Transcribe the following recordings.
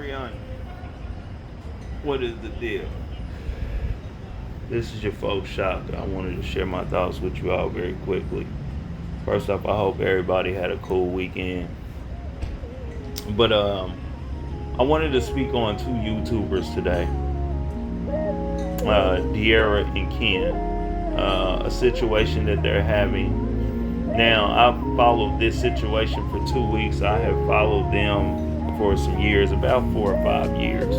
Ariana, what is the deal? This is your folks shop. I wanted to share my thoughts with you all very quickly. First off, I hope everybody had a cool weekend. But I wanted to speak on two YouTubers today, De'Ara and Ken, a situation that they're having. Now, I've followed this situation for 2 weeks. I have followed them for some years, about 4 or 5 years.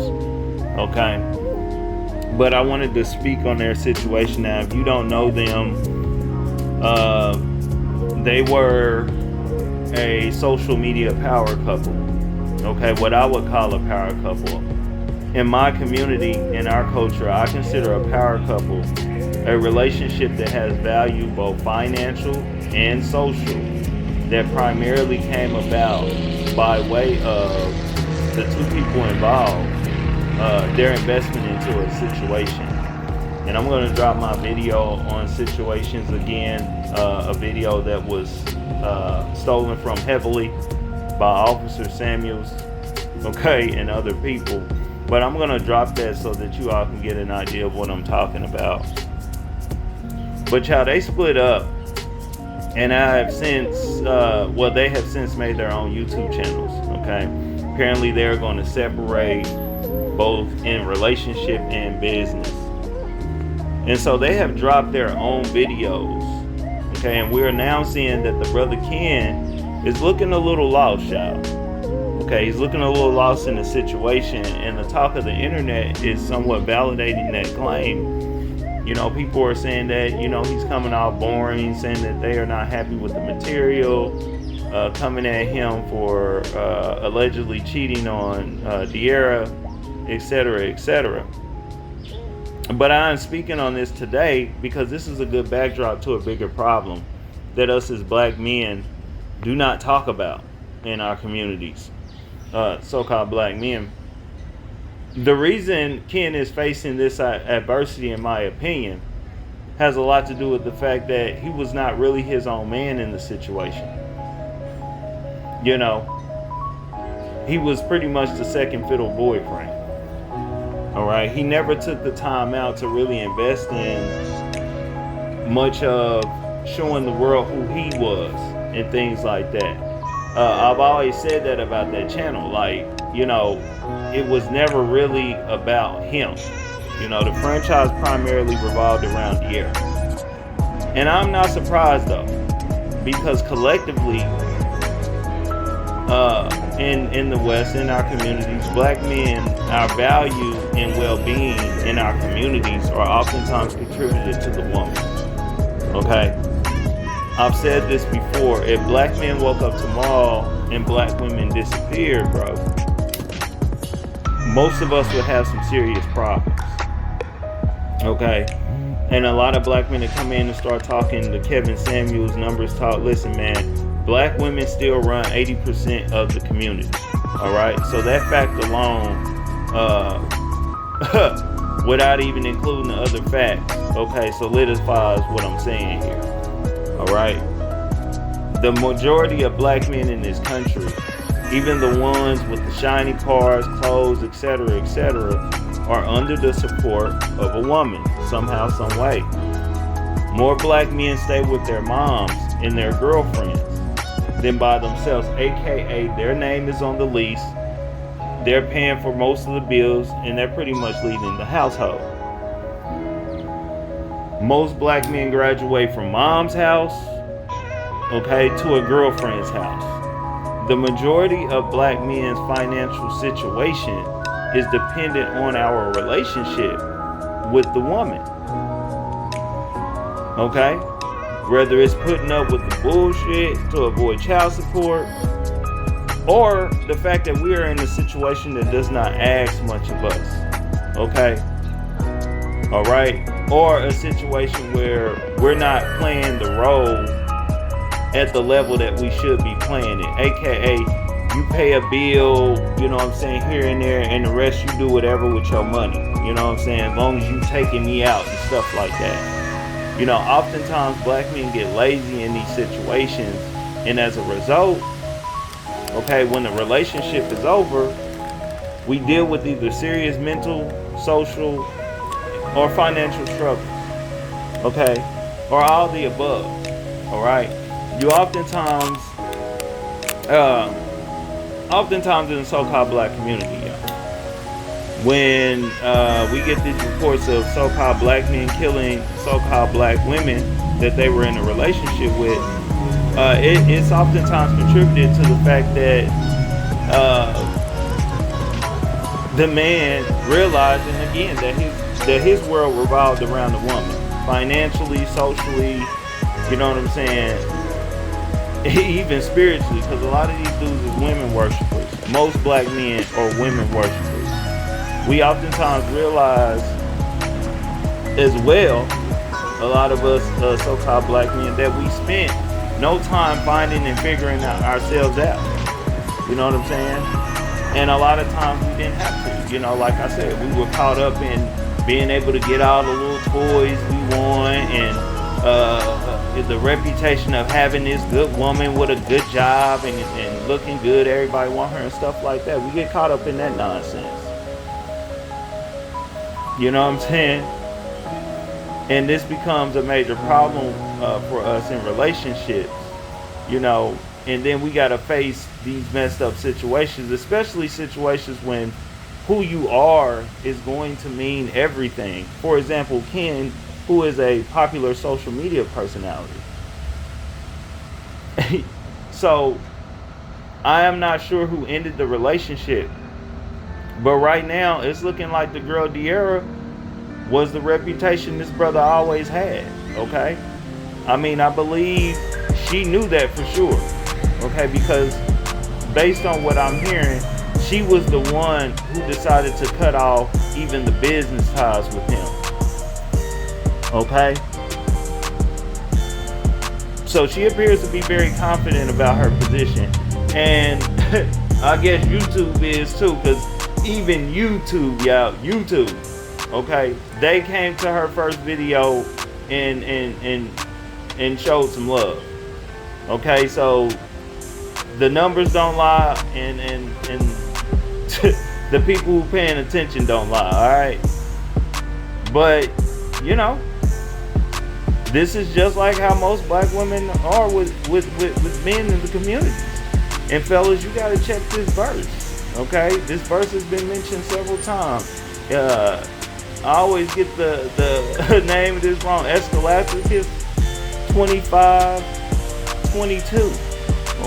Okay? But I wanted to speak on their situation now. If you don't know them, they were a social media power couple. Okay, what I would call a power couple. In my community, in our culture, I consider a power couple a relationship that has value, both financial and social, that primarily came about by way of the two people involved, their investment into a situation. And I'm going to drop my video on situations again, a video that was stolen from heavily by Officer Samuels, okay, and other people. But I'm going to drop that so that you all can get an idea of what I'm talking about. But y'all, they split up, and I have since, they have since made their own YouTube channels, okay? Apparently they're going to separate both in relationship and business. And so they have dropped their own videos, okay? And we're now seeing that the brother Ken is looking a little lost, y'all. Okay, he's looking a little lost in the situation, and the talk of the internet is somewhat validating that claim. You know, people are saying that, you know, he's coming out boring, saying that they are not happy with the material, coming at him for allegedly cheating on De'Ara, etc., etc. But I'm speaking on this today because this is a good backdrop to a bigger problem that us as black men do not talk about in our communities, so-called black men. The reason Ken is facing this adversity, in my opinion, has a lot to do with the fact that he was not really his own man in the situation. You know, he was pretty much the second fiddle boyfriend. All right, he never took the time out to really invest in much of showing the world who he was and things like that. I've always said that about that channel. Like, you know, it was never really about him. You know, the franchise primarily revolved around De'Ara. And I'm not surprised though, because collectively, in the West, in our communities, black men, our value and well-being in our communities are oftentimes contributed to the woman. Okay? I've said this before. If black men woke up tomorrow and black women disappeared, bro, most of us would have some serious problems. Okay? And a lot of black men that come in and start talking to Kevin Samuels, numbers talk. Listen, man, black women still run 80% of the community. All right? So that fact alone, without even including the other facts, okay, solidifies what I'm saying here. All right? The majority of black men in this country, even the ones with the shiny cars, clothes, etc., etc., are under the support of a woman, somehow, some way. More black men stay with their moms and their girlfriends than by themselves, aka their name is on the lease, they're paying for most of the bills, and they're pretty much leading the household. Most black men graduate from mom's house, okay, to a girlfriend's house. The majority of black men's financial situation is dependent on our relationship with the woman. Okay? Whether it's putting up with the bullshit to avoid child support, or the fact that we are in a situation that does not ask much of us. Okay? Alright? Or a situation where we're not playing the role at the level that we should be playing it. AKA, you pay a bill, you know what I'm saying, here and there, and the rest you do whatever with your money. You know what I'm saying? As long as you taking me out and stuff like that. You know, oftentimes black men get lazy in these situations, and as a result, okay, when the relationship is over, We deal with either serious mental, social, or financial struggles, okay? Or all the above, all right? You oftentimes in the so-called black community, when we get these reports of so-called black men killing so-called black women that they were in a relationship with, it's oftentimes contributed to the fact that the man realizing again that his world revolved around the woman, financially, socially, you know what I'm saying, even spiritually, because a lot of these dudes is women worshipers. Most black men are women worshipers. We oftentimes realize as well, a lot of us so-called black men, that we spent no time finding and figuring out ourselves out. You know what I'm saying? And a lot of times we didn't have to. You know, like I said, we were caught up in being able to get all the little toys we want, and the reputation of having this good woman with a good job and looking good, everybody want her and stuff like that. We get caught up in that nonsense. You know what I'm saying? And this becomes a major problem for us in relationships, you know, and then we got to face these messed up situations, especially situations when who you are is going to mean everything. For example, Ken, who is a popular social media personality. So I am not sure who ended the relationship, but right now it's looking like the girl De'Ara was the reputation this brother always had. Okay, I mean, I believe she knew that for sure. Okay, because based on what I'm hearing, she was the one who decided to cut off even the business ties with him. Okay, so she appears to be very confident about her position, and I guess YouTube is too, because even YouTube, okay, they came to her first video and showed some love. Okay, so the numbers don't lie, and the people who paying attention don't lie. All right, but you know, this is just like how most black women are with men in the community. And fellas, you gotta check this verse. Okay, this verse has been mentioned several times. I always get the name of this wrong. Escalaticus 25:22.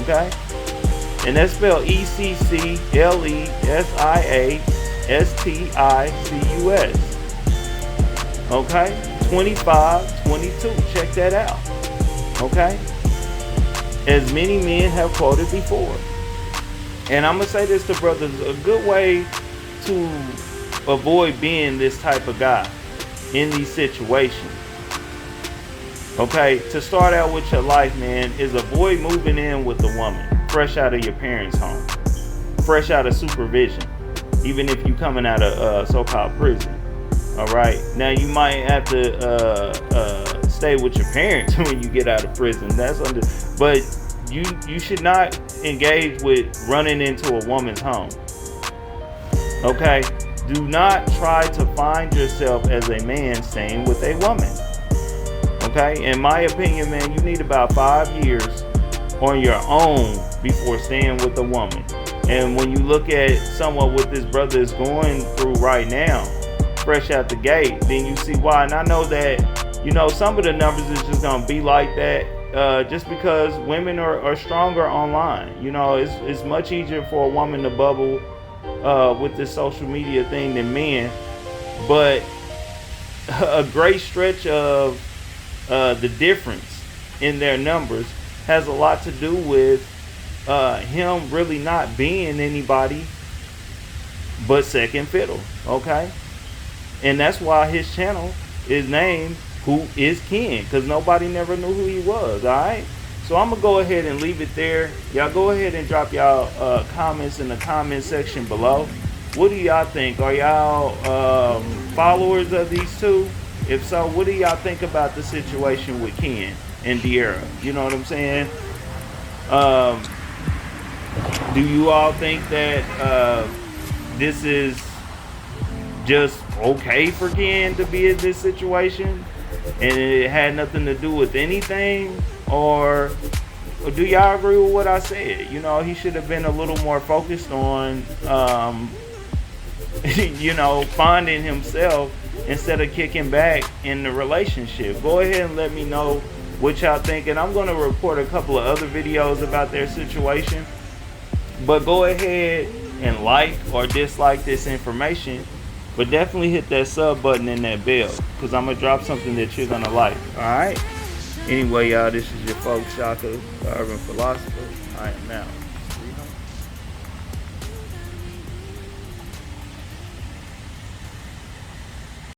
Okay, and that's spelled ECCLESIASTICUS. Okay, 25:22. Check that out. Okay, as many men have quoted before. And I'm gonna say this to brothers: a good way to avoid being this type of guy in these situations, okay, to start out with your life, man, is avoid moving in with a woman fresh out of your parents' home, fresh out of supervision, even if you coming out of so-called prison. All right, now you might have to stay with your parents when you get out of prison. But you should not engage with running into a woman's home. Okay, do not try to find yourself as a man staying with a woman. Okay, in my opinion, man, you need about 5 years on your own before staying with a woman. And when you look at somewhat what this brother is going through right now, fresh out the gate, then you see why. And I know that, you know, some of the numbers is just gonna be like that, just because women are stronger online. You know, it's much easier for a woman to bubble with this social media thing than men. But a great stretch of the difference in their numbers has a lot to do with him really not being anybody but second fiddle. Okay, and that's why his channel is named Who Is Ken, because nobody never knew who he was. All right, so I'm gonna go ahead and leave it there. Y'all go ahead and drop y'all comments in the comment section below. What do y'all think? Are y'all followers of these two? If so, what do y'all think about the situation with Ken and De'Ara? You know what I'm saying? Do you all think that this is just okay for Ken to be in this situation and it had nothing to do with anything, or do y'all agree with what I said? You know, he should have been a little more focused on you know, finding himself instead of kicking back in the relationship. Go ahead and let me know what y'all think, and I'm going to report a couple of other videos about their situation. But go ahead and like or dislike this information, but definitely hit that sub button and that bell, because I'm going to drop something that you're going to like. Alright? Anyway, y'all, this is your folks, Shaka, the Urban Philosopher. I am now.